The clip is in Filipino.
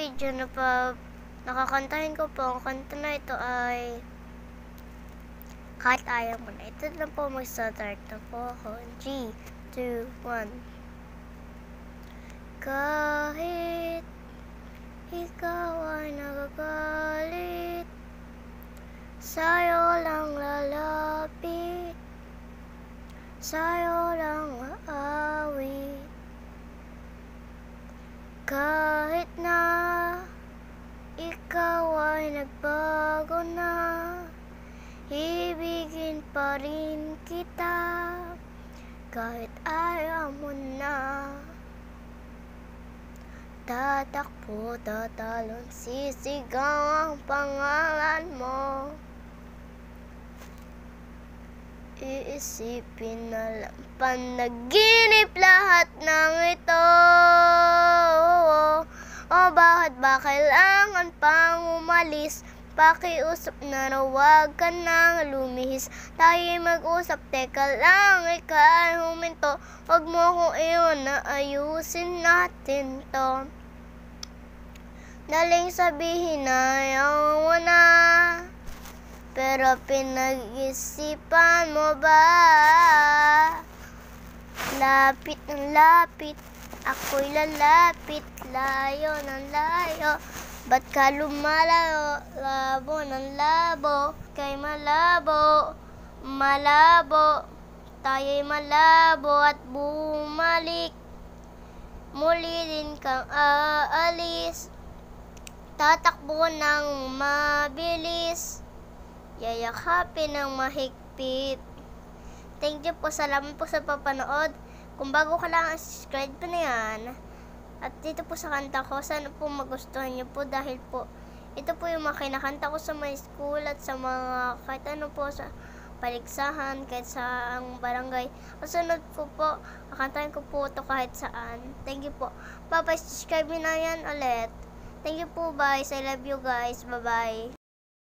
video na nakakantahin ko po. Ang kanta na ito ay Kahit Ayaw Mo Na. Ito na po, mag-start na po ako. 3, 2, 1. Kahit ikaw ay nagagalit, sa'yo lang lalapit, sa'yo lang aawit. Kahit na ikaw ay nagbago na, ibigin pa rin kita kahit ayaw mo na. Tatakbo, tatalon, sisigaw ang pangalan mo. Iisipin na lang panaginip lahat ng ito. O bakit ba kailangan pang umalis? Pakiusap na na huwag ka nang lumihis. Tayo'y mag-usap, teka lang, ika'y huminto. Huwag mo kong iwan na ayusin natin to. Daling sabihin na ayaw mo na, pero pinag-isipan mo ba? Lapit ng lapit, ako'y lalapit, layo ng layo. Ba't ka lumalayo? Labo ng labo, kay malabo, malabo. Tayo'y malabo at bumalik, muli din kang aalis. Tatakbo ng mabilis, yayakapin ng mahigpit. Thank you po, salamat po sa papanood. Kung bago ka lang, subscribe po na yan. At dito po sa kanta ko, sana po magustuhan niyo po dahil po ito po yung mga kinakanta ko sa mga school at sa mga kahit ano po sa paligsahan, kahit sa ang barangay. Kasunod ko po, kakantahin ko po ito kahit saan. Thank you po. Bye-bye, subscribe na yan ulit. Thank you po guys, I love you guys, bye-bye.